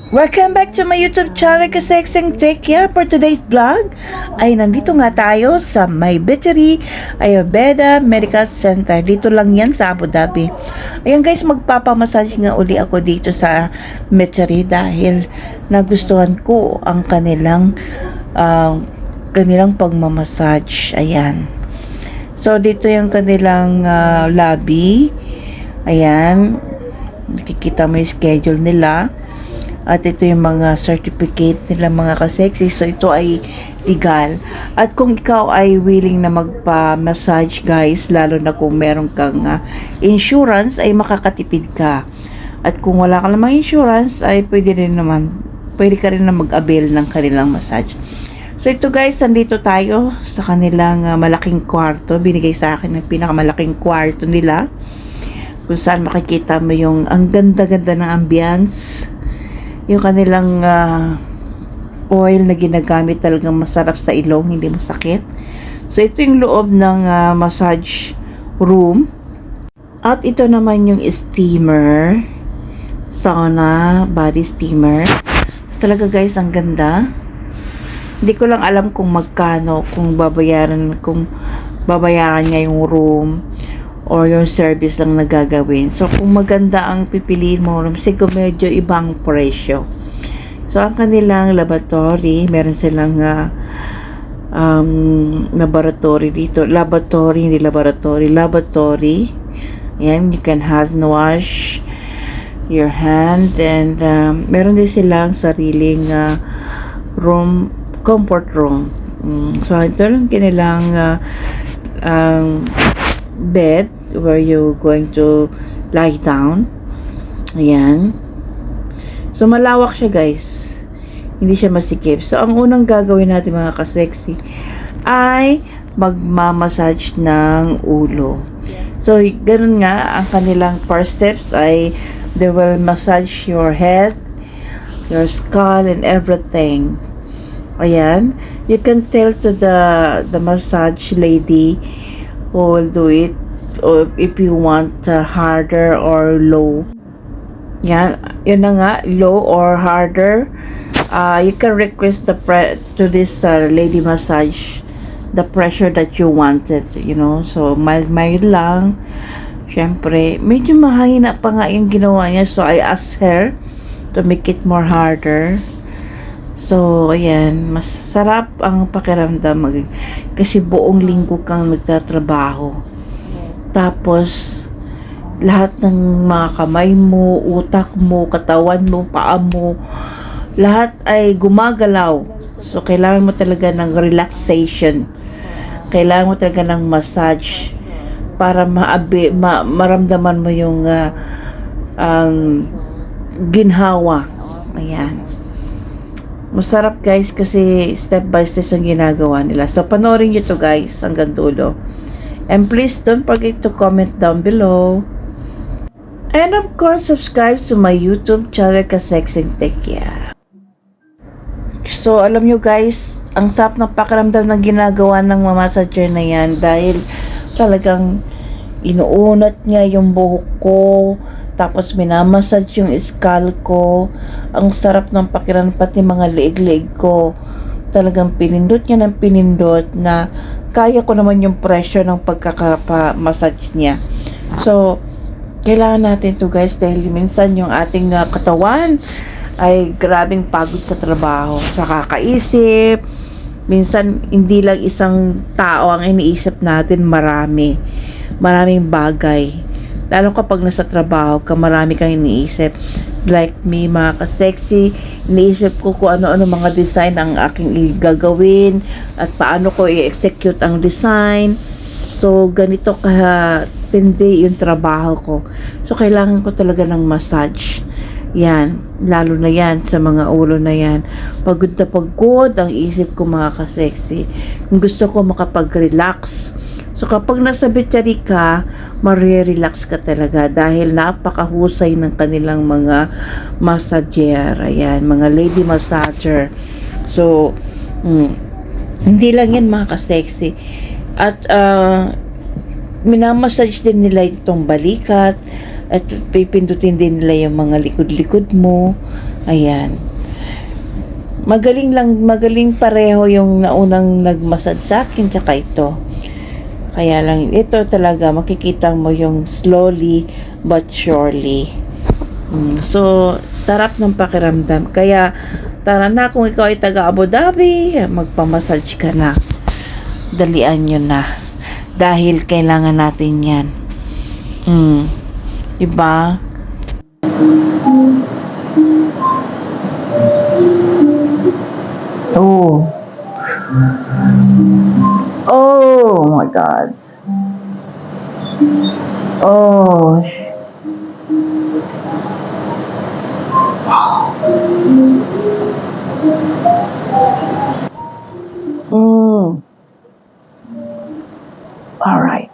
Welcome back to my YouTube channel, Kasexing Take Care. For today's vlog ay nandito nga tayo sa May Veterinary Ayurveda Medical Center. Dito lang yan sa Abu Dhabi. Ayan guys, magpapamassage nga uli ako dito sa Veterinary dahil nagustuhan ko ang kanilang pagmamassage. Ayan. So dito yung kanilang lobby. Ayan. Nakikita mo yung schedule nila. At ito yung mga certificate nila mga kasexy. So ito ay legal. At kung ikaw ay willing na magpa-massage guys, lalo na kung meron kang insurance, ay makakatipid ka. At kung wala ka namang insurance, ay pwede ka rin na mag-avail ng kanilang massage. So ito guys, nandito tayo sa kanilang malaking kwarto. Binigay sa akin ng pinakamalaking kwarto nila. Kung saan makikita mo yung ang ganda-ganda ng ambience. Yung kanilang oil na ginagamit talagang masarap sa ilong, hindi masakit. So ito yung loob ng massage room. At ito naman yung steamer, sauna, body steamer. Talaga guys, ang ganda. Hindi ko lang alam kung magkano, kung babayaran niya yung room or yung service lang na gagawin. So, kung maganda ang pipiliin mo, siguro medyo ibang presyo. So, ang kanilang laboratory, meron silang laboratory dito. Laboratory. Ayan, you can hand wash your hand and meron din silang sariling room, comfort room. So, ito lang kanilang bed where you going to lie down. Ayan. So, malawak siya guys. Hindi siya masikip. So, ang unang gagawin natin mga kasexy ay magmamassage ng ulo. So, ganun nga, ang kanilang first steps ay they will massage your head, your skull, and everything. Ayan. You can tell to the massage lady who will do it, or if you want harder or low. Yan, yun na nga, low or harder. You can request to this lady massage the pressure that you wanted, you know. So mild lang. Syempre, medyo mahina pa nga yung ginawa niya, so I asked her to make it more harder. So, ayan, mas sarap ang pakiramdam kasi buong linggo kang nagtatrabaho. Tapos, lahat ng mga kamay mo, utak mo, katawan mo, paa mo, lahat ay gumagalaw. So, kailangan mo talaga ng relaxation. Kailangan mo talaga ng massage para maramdaman mo yung ginhawa. Ayan. Masarap guys kasi step by step ang ginagawa nila. So panoorin nyo to guys hanggang dulo. And please don't forget to comment down below. And of course, subscribe to my YouTube channel, Kasexing Take Care. So alam nyo guys, ang sarap ng pakiramdam ng ginagawa ng mamassager na yan dahil talagang inuunat niya yung buhok ko. Tapos minamassage yung skull ko. Ang sarap ng pakiramdam, pati mga liig-liig ko. Talagang pinindot niya ng pinindot na kaya ko naman yung pressure ng pagkakamassage niya. So, kailangan natin to guys dahil minsan yung ating katawan ay grabing pagod sa trabaho. Nakakaisip. Minsan, hindi lang isang tao ang iniisip natin, maraming bagay. Lalo kapag nasa trabaho ka, marami kang iniisip. Like me, mga kasexy, iniisip ko kung ano-ano mga design ang aking gagawin at paano ko i-execute ang design. So, ganito katindi yung trabaho ko. So, kailangan ko talaga ng massage. Yan, lalo na yan sa mga ulo na yan. Pagod na pagod ang isip ko mga kasexy. Kung gusto ko makapag-relax. So, kapag nasa veterinary ka, marirelax ka talaga dahil napakahusay ng kanilang mga massager. Ayan, mga lady massager. So, hindi lang yan mga kasexy. At, minamassage din nila itong balikat at pipindutin din nila yung mga likod-likod mo. Ayan. Magaling pareho yung naunang nagmasad sa akin tsaka ito. Kaya lang ito talaga makikita mo yung slowly but surely. So, sarap ng pakiramdam. Kaya, tara na kung ikaw ay taga Abu Dhabi, magpamassage ka na. Dalian nyo na. Dahil kailangan natin yan. Diba? Oh. Oh my God. Oh. All right.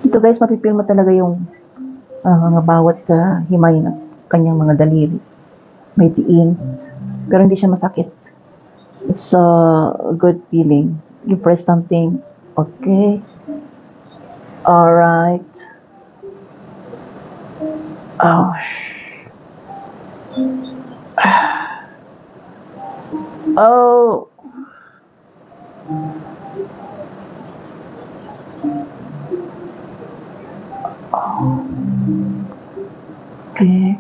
Ito guys, mapipil mo talaga yung mga bawat himay ng kanyang mga daliri. May tiin. Pero hindi siya masakit. It's a good feeling. You press something. Okay. Alright. Oh. Oh. Okay.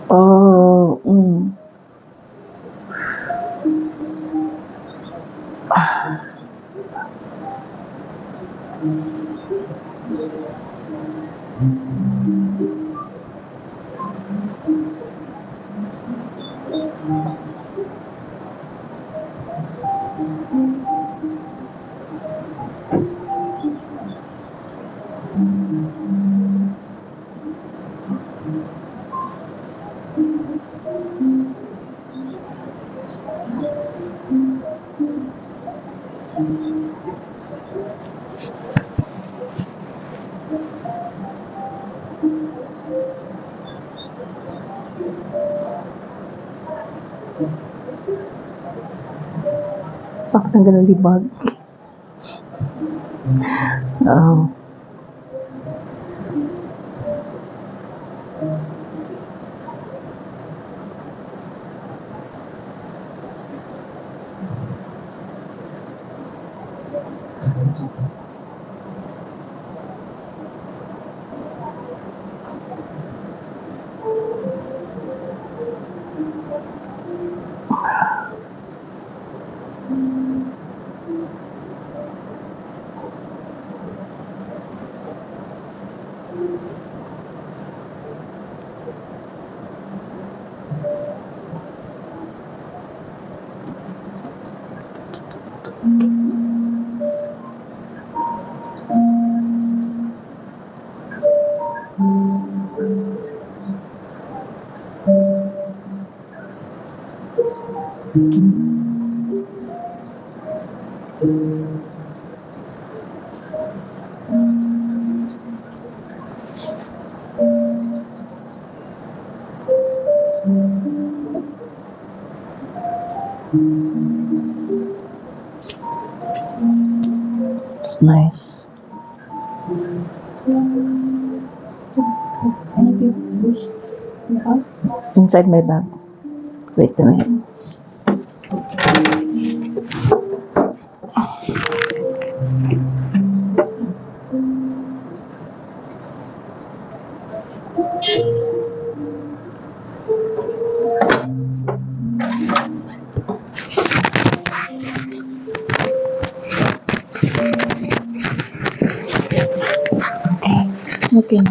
Oh. Pakatanggal ang libag. Oh. It's nice. Inside my bag. Wait a minute. Okay na.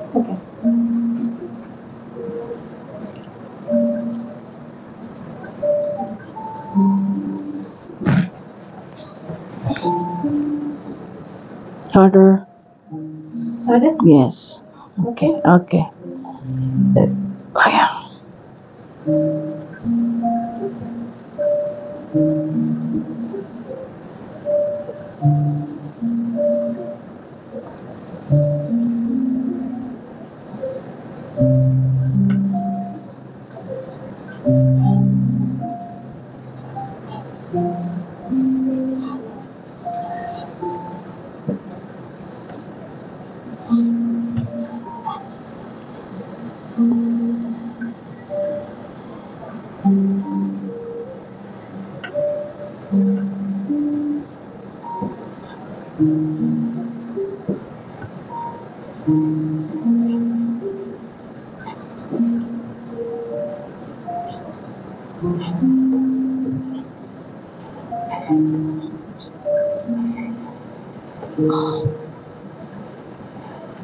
Okay. Harder. Harder? Yes. Okay. Okay. Ayan.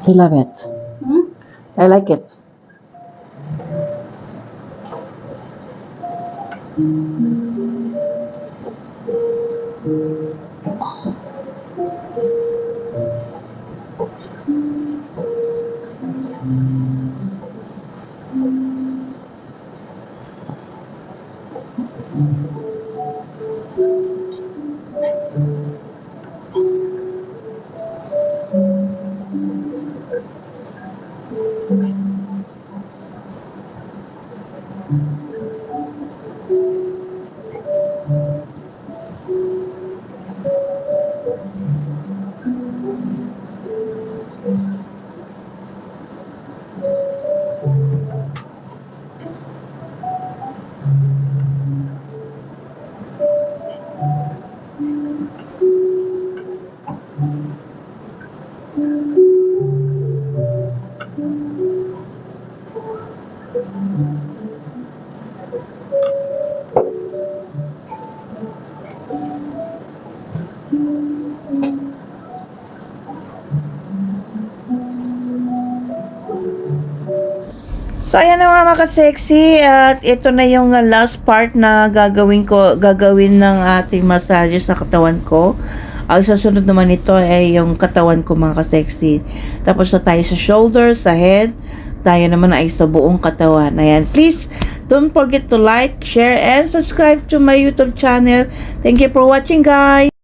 I love it. I like it. So, ayan na mga ka-sexy, at ito na yung last part na gagawin ng ating massage sa katawan ko. Ang susunod naman ito ay yung katawan ko mga ka-sexy. Tapos na tayo sa shoulders, sa head, tayo naman ay sa buong katawan. Ayan, please don't forget to like, share, and subscribe to my YouTube channel. Thank you for watching, guys!